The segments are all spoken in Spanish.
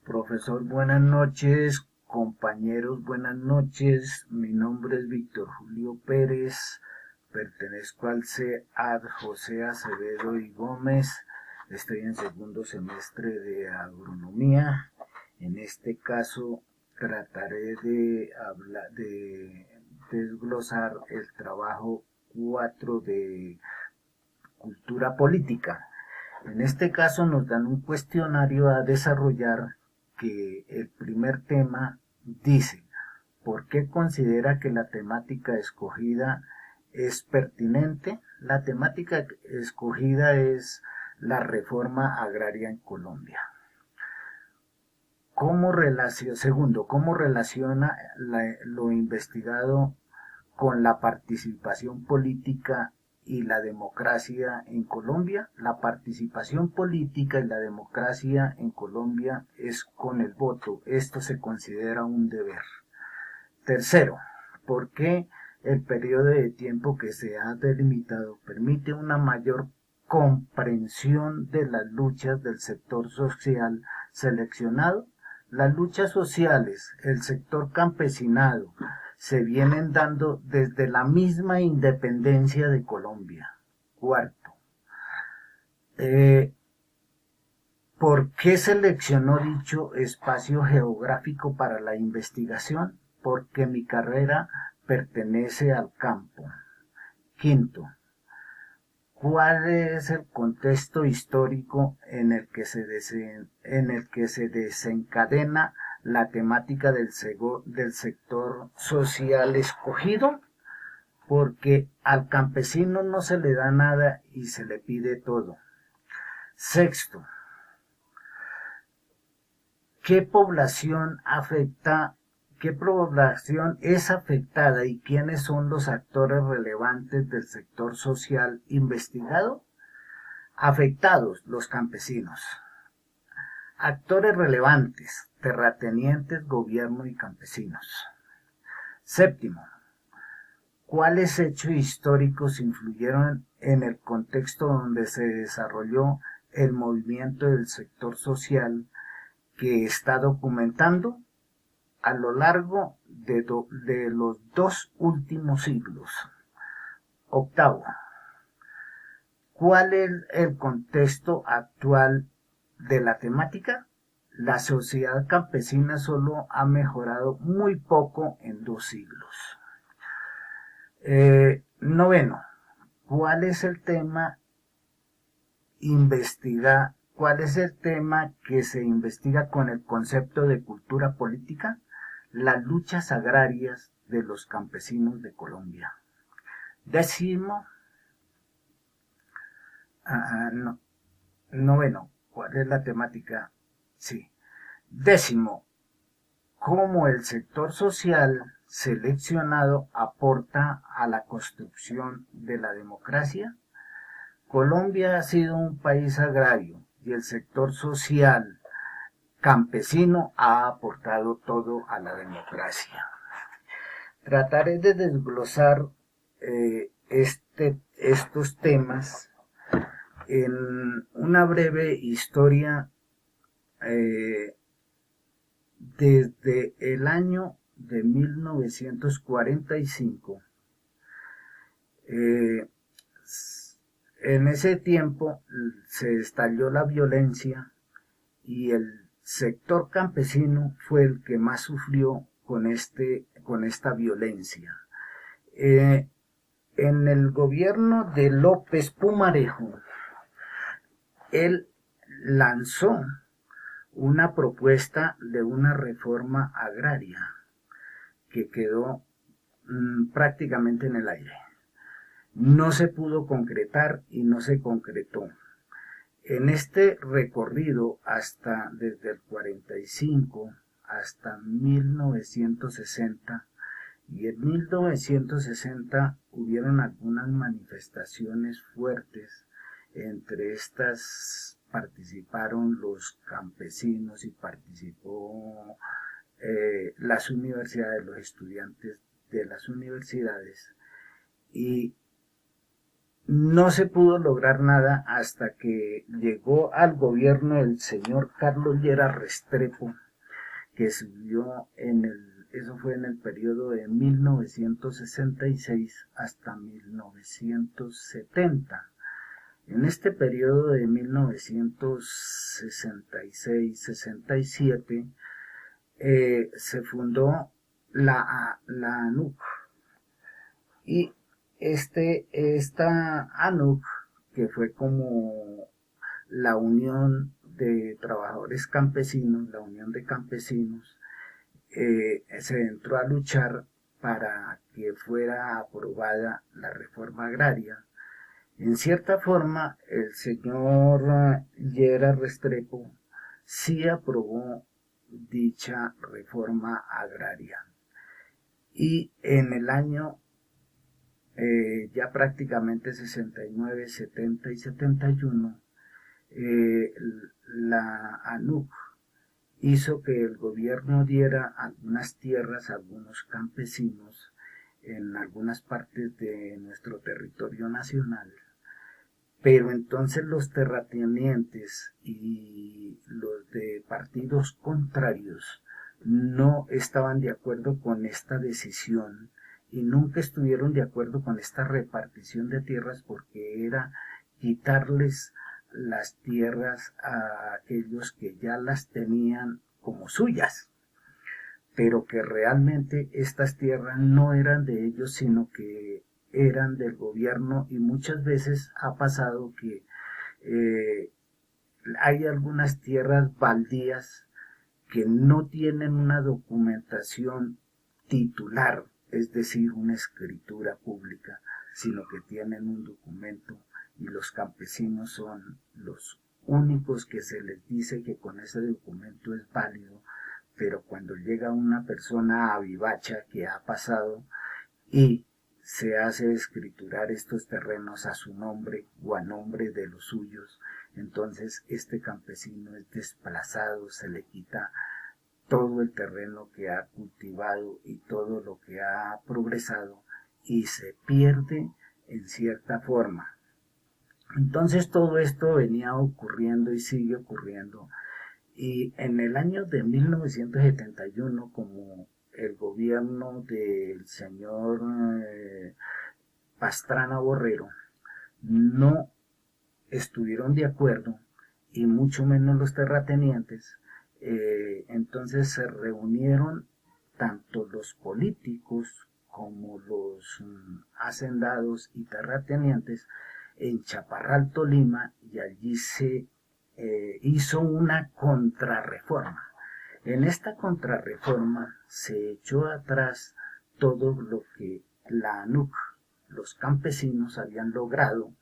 Profesor, buenas noches. Compañeros, buenas noches. Mi nombre es Víctor Julio Pérez. Pertenezco al CEAD José Acevedo y Gómez. Estoy en segundo semestre de agronomía. En este caso trataré de desglosar el trabajo 4 de cultura política. En este caso nos dan un cuestionario a desarrollar que el primer tema dice: ¿por qué considera que la temática escogida es pertinente? La temática escogida es la reforma agraria en Colombia. Segundo, ¿cómo relaciona lo investigado con la participación política y la democracia en Colombia? La participación política y la democracia en Colombia es con el voto. Esto se considera un deber. Tercero, ¿por qué el periodo de tiempo que se ha delimitado permite una mayor comprensión de las luchas del sector social seleccionado? Las luchas sociales, el sector campesinado, se vienen dando desde la misma independencia de Colombia. Cuarto, ¿por qué seleccionó dicho espacio geográfico para la investigación? Porque mi carrera pertenece al campo. Quinto, ¿cuál es el contexto histórico en el que se desencadena la temática del sector social escogido? Porque al campesino no se le da nada y se le pide todo. Sexto, ¿qué población es afectada y quiénes son los actores relevantes del sector social investigado? Afectados, los campesinos. Actores relevantes, terratenientes, gobierno y campesinos. Séptimo, ¿cuáles hechos históricos influyeron en el contexto donde se desarrolló el movimiento del sector social que está documentando? A lo largo de los 2 últimos siglos. Octavo, ¿cuál es el contexto actual de la temática? La sociedad campesina solo ha mejorado muy poco en 2 siglos. Noveno, ¿cuál es el tema ¿cuál es el tema que se investiga con el concepto de cultura política? Las luchas agrarias de los campesinos de Colombia. Décimo, no, noveno, ¿cuál es la temática? Sí. Décimo, ¿cómo el sector social seleccionado aporta a la construcción de la democracia? Colombia ha sido un país agrario y el sector social campesino ha aportado todo a la democracia. Trataré de desglosar estos temas en una breve historia desde el año de 1945. En ese tiempo se estalló la violencia y el sector campesino fue el que más sufrió con esta violencia. En el gobierno de López Pumarejo, él lanzó una propuesta de una reforma agraria que quedó prácticamente en el aire. No se pudo concretar y no se concretó. En este recorrido desde el 45 hasta 1960, y en 1960 hubieron algunas manifestaciones fuertes. Entre estas participaron los campesinos y participó las universidades, los estudiantes de las universidades, y no se pudo lograr nada hasta que llegó al gobierno el señor Carlos Llera Restrepo, que subió eso fue en el periodo de 1966 hasta 1970. En este periodo de 1966-67 se fundó la ANUC, y esta ANUC, que fue como la Unión de Trabajadores Campesinos, la Unión de Campesinos, se entró a luchar para que fuera aprobada la reforma agraria. En cierta forma, el señor Llera Restrepo sí aprobó dicha reforma agraria. Y en el año ya prácticamente 69, 70 y 71, la ANUC hizo que el gobierno diera algunas tierras a algunos campesinos en algunas partes de nuestro territorio nacional, pero entonces los terratenientes y los de partidos contrarios no estaban de acuerdo con esta decisión y nunca estuvieron de acuerdo con esta repartición de tierras, porque era quitarles las tierras a aquellos que ya las tenían como suyas, pero que realmente estas tierras no eran de ellos, sino que eran del gobierno. Y muchas veces ha pasado que eh, hay algunas tierras baldías que no tienen una documentación titular, es decir, una escritura pública, sino que tienen un documento, y los campesinos son los únicos que se les dice que con ese documento es válido. Pero cuando llega una persona avivacha que ha pasado y se hace escriturar estos terrenos a su nombre o a nombre de los suyos, entonces este campesino es desplazado, se le quita todo el terreno que ha cultivado y todo lo que ha progresado, y se pierde en cierta forma. Entonces todo esto venía ocurriendo y sigue ocurriendo. Y en el año de 1971, como el gobierno del señor Pastrana Borrero no estuvieron de acuerdo, y mucho menos los terratenientes, entonces se reunieron tanto los políticos como los hacendados y terratenientes en Chaparral, Tolima, y allí se hizo una contrarreforma. En esta contrarreforma se echó atrás todo lo que la ANUC, los campesinos, habían logrado,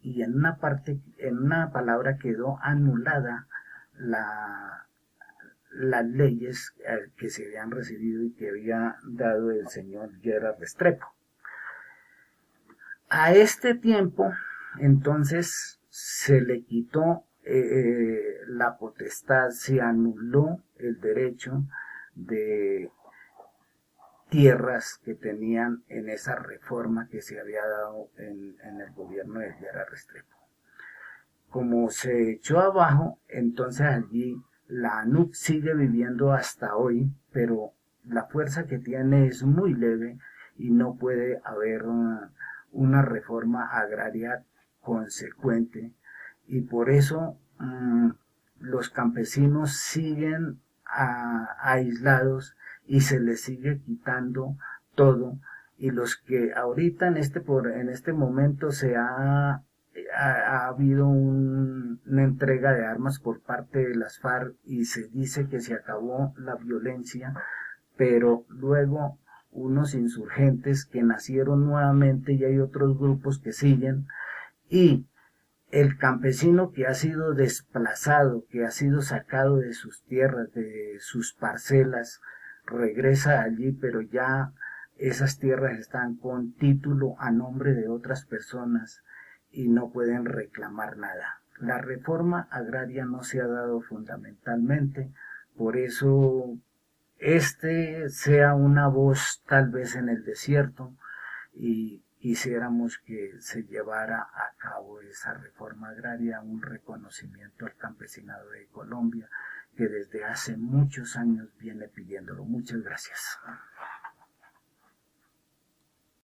y en una palabra quedó anulada las leyes que se habían recibido y que había dado el señor Llera Restrepo. A este tiempo, entonces, se le quitó la potestad, se anuló el derecho de tierras que tenían en esa reforma que se había dado en el gobierno de Llera Restrepo. Como se echó abajo, entonces allí la ANUC sigue viviendo hasta hoy, pero la fuerza que tiene es muy leve y no puede haber una reforma agraria consecuente, y por eso los campesinos siguen aislados y se les sigue quitando todo. Y los que ahorita en este momento ha habido una entrega de armas por parte de las FARC y se dice que se acabó la violencia, pero luego unos insurgentes que nacieron nuevamente, y hay otros grupos que siguen, y el campesino que ha sido desplazado, que ha sido sacado de sus tierras, de sus parcelas, regresa allí, pero ya esas tierras están con título a nombre de otras personas y no pueden reclamar nada. La reforma agraria no se ha dado fundamentalmente, por eso sea una voz tal vez en el desierto, y quisiéramos que se llevara a cabo esa reforma agraria, un reconocimiento al campesinado de Colombia, que desde hace muchos años viene pidiéndolo. Muchas gracias.